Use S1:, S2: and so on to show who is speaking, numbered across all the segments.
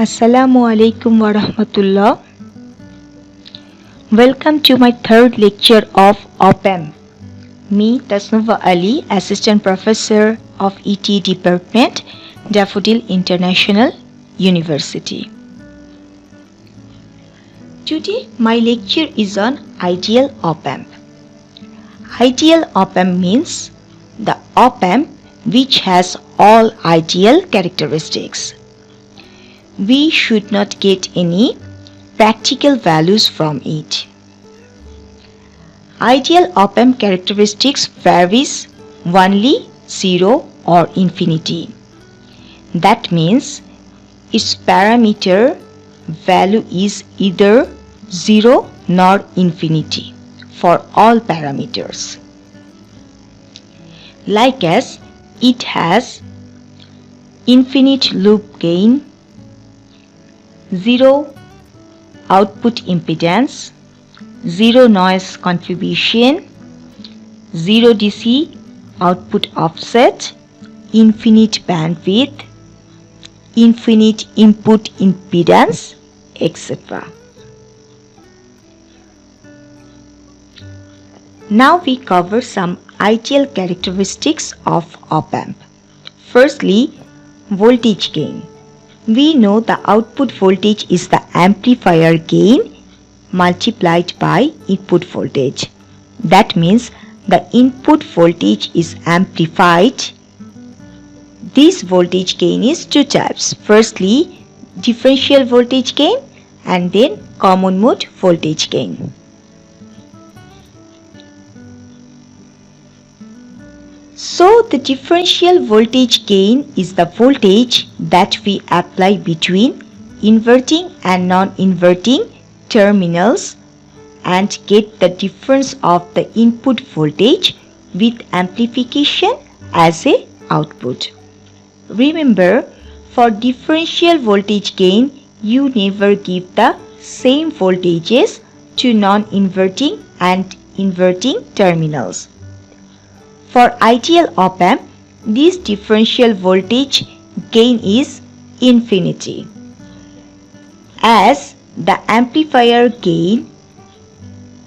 S1: Assalamu alaikum wa rahmatullah. Welcome to my third lecture of OPAM. Me, Tasnuva Ali, Assistant Professor of ET Department, Daffodil International University. Today, my lecture is on ideal OPAM. Ideal OPAM means the OPAM which has all ideal characteristics. We should not get any practical values from it. Ideal OPAM characteristics varies only 0 or infinity. That means its parameter value is either 0 nor infinity for all parameters. Like as it has infinite loop gain, 0 output impedance, 0 noise contribution, 0 DC output offset, infinite bandwidth, infinite input impedance, etc. Now we cover some ideal characteristics of OPAMP. Firstly, voltage gain. We know the output voltage is the amplifier gain multiplied by input voltage. That means the input voltage is amplified. This voltage gain is two types. Firstly, differential voltage gain and then common mode voltage gain. So the differential voltage gain is the voltage that we apply between inverting and non-inverting terminals and get the difference of the input voltage with amplification as a output. Remember, for differential voltage gain, you never give the same voltages to non-inverting and inverting terminals. For ideal OPAMP, this differential voltage gain is infinity, as the amplifier gain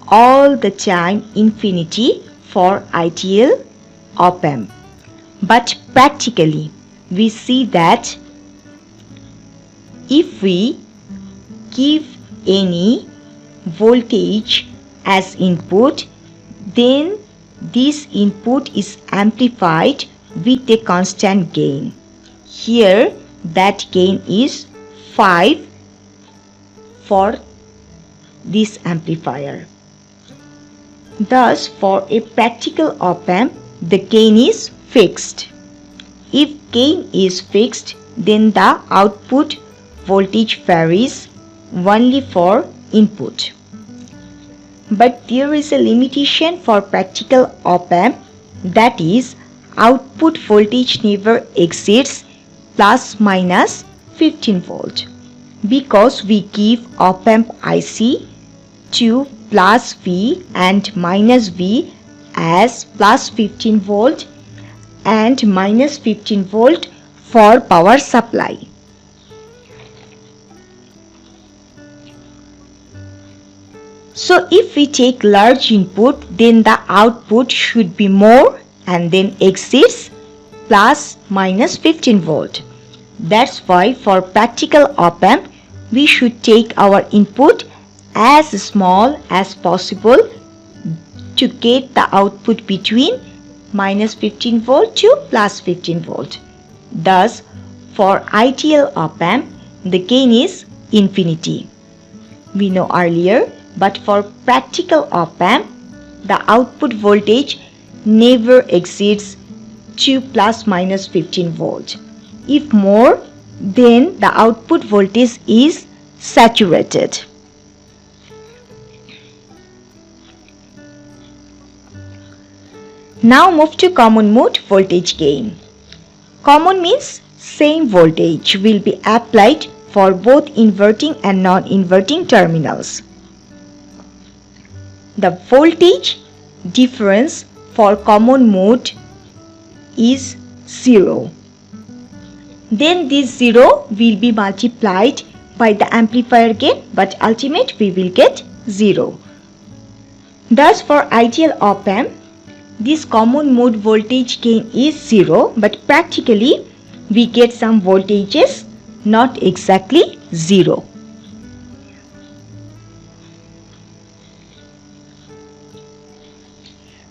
S1: all the time infinity for ideal OPAMP. But practically, we see that if we give any voltage as input, then this input is amplified with a constant gain. Here that gain is 5 for this amplifier. Thus, for a practical OPAMP, the gain is fixed. If gain is fixed, then the output voltage varies only for input. But there is a limitation for practical OPAMP, that is, output voltage never exceeds plus minus 15 volt, because we give OPAMP IC to plus V and minus V as plus 15 volt and minus 15 volt for power supply. So if we take large input, then the output should be more and then exceeds plus minus 15 volt. That's why for practical OPAMP, we should take our input as small as possible to get the output between minus 15 volt to plus 15 volt. Thus, for ideal OPAMP, the gain is infinity. We know earlier. But for practical OPAMP, the output voltage never exceeds to plus minus 15 volt. If more, then the output voltage is saturated. Now move to common mode voltage gain. Common means same voltage will be applied for both inverting and non-inverting terminals. The voltage difference for common mode is 0. then this 0 will be multiplied by the amplifier gain, but ultimate we will get 0. Thus for ideal op-amp, this common mode voltage gain is 0, but practically we get some voltages not exactly 0.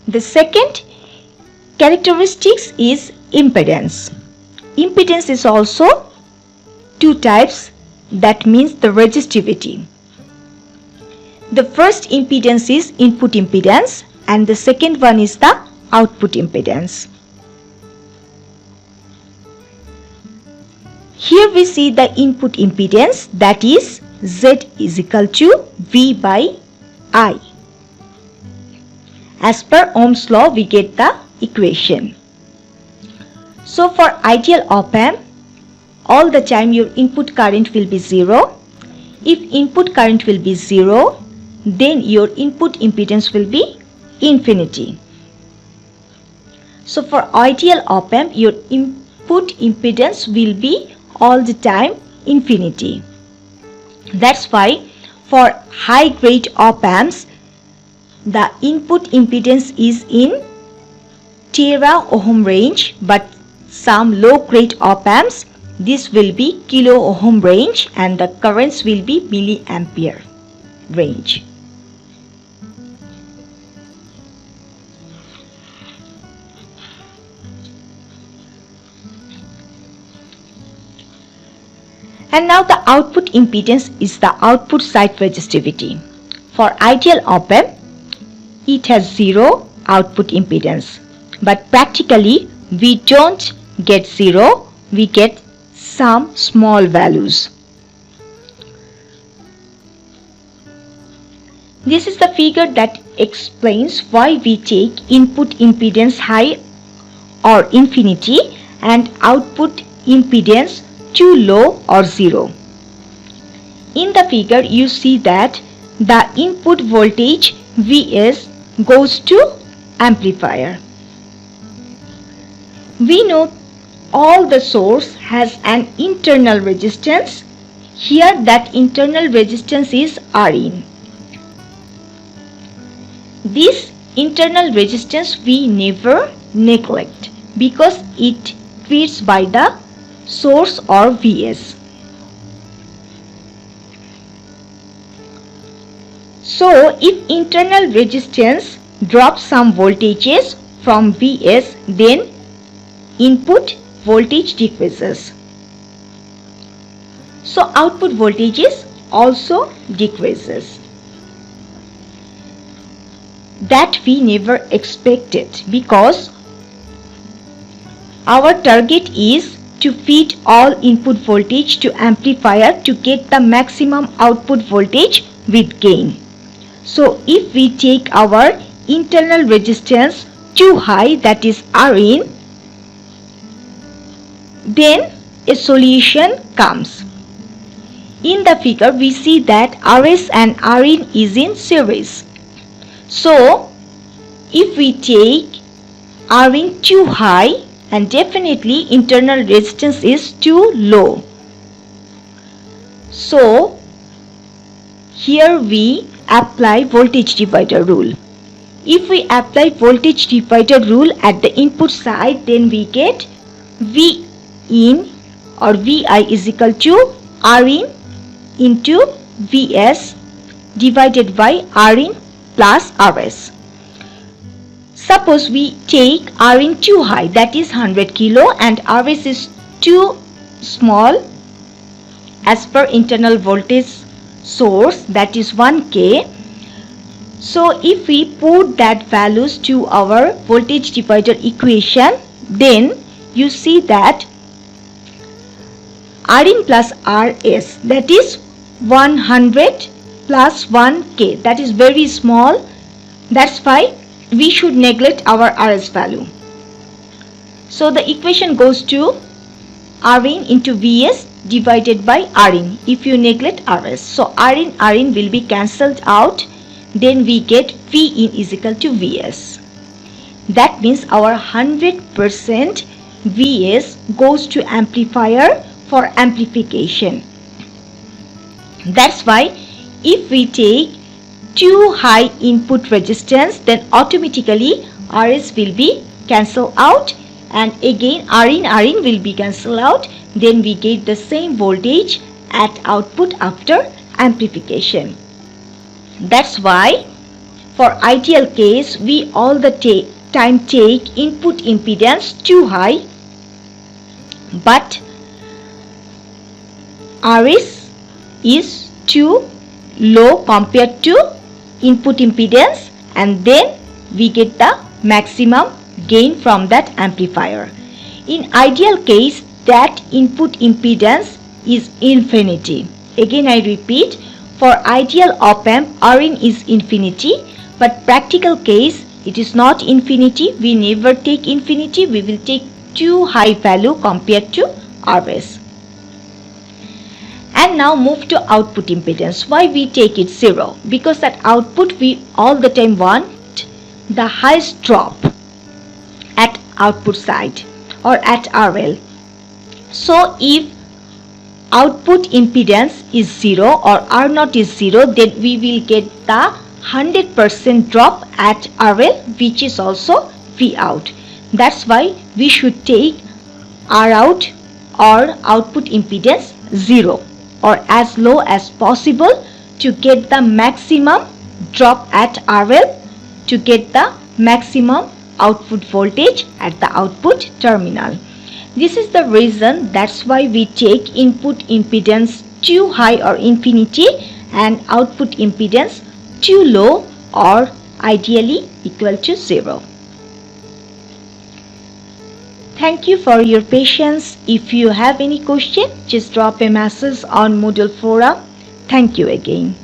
S1: The second characteristics is impedance. Impedance is also two types, that means the resistivity. The first impedance is input impedance and the second one is the output impedance. Here we see the input impedance, that is Z is equal to V by I. As per Ohm's law, we get the equation. So for ideal op-amp, all the time your input current will be 0. If input current will be 0, then your input impedance will be infinity. So for ideal op-amp, your input impedance will be all the time infinity. That's why for high grade op-amps, the input impedance is in tera ohm range, but some low grade op-amps, this will be kilo ohm range and the currents will be milliampere range. And now the output impedance is the output side resistivity. For ideal op-amp, it has 0 output impedance, but practically we don't get 0, we get some small values. This is the figure that explains why we take input impedance high or infinity and output impedance too low or 0. In the figure you see that the input voltage Vs goes to amplifier. We know all the source has an internal resistance. Here that internal resistance is Rin. This internal resistance we never neglect because it feeds by the source or Vs. So if internal resistance drops some voltages from Vs, then input voltage decreases. So output voltages also decreases. That we never expected because our target is to feed all input voltage to amplifier to get the maximum output voltage with gain. So if we take our internal resistance too high, that is Rin, then a solution comes. In the figure we see that Rs and Rin is in series. So if we take Rin too high, and definitely internal resistance is too low. So here we apply voltage divider rule. If we apply voltage divider rule at the input side, then we get V in or Vi is equal to Rin into Vs divided by Rin plus Rs. Suppose we take Rin too high, that is 100 kilo, and Rs is too small as per internal voltage source, that is 1K. So if we put that values to our voltage divider equation, then you see that Rin plus Rs, that is 100 plus 1K, that is very small. That's why we should neglect our Rs value. So the equation goes to Rin into Vs divided by Rin if you neglect Rs. So Rin will be cancelled out, then we get V in is equal to Vs. That means our 100% Vs goes to amplifier for amplification. That's why if we take too high input resistance, then automatically Rs will be cancelled out, and again Rin will be cancelled out. Then we get the same voltage at output after amplification. That's why for ideal case we all the time take input impedance too high, but Rs is too low compared to input impedance, and then we get the maximum gain from that amplifier. In ideal case, that input impedance is infinity. Again I repeat, for ideal op-amp Rin is infinity, but practical case it is not infinity. We never take infinity, we will take too high value compared to Rs. And now move to output impedance. Why we take it 0? Because at output we all the time want the highest drop at output side or at RL. So if output impedance is 0 or R0 is 0, then we will get the 100% drop at RL, which is also V out. That's why we should take R out or output impedance 0 or as low as possible to get the maximum drop at RL, to get the maximum output voltage at the output terminal. This is the reason, that's why we take input impedance too high or infinity and output impedance too low or ideally equal to 0. Thank you for your patience. If you have any question, just drop a message on Moodle forum. Thank you again.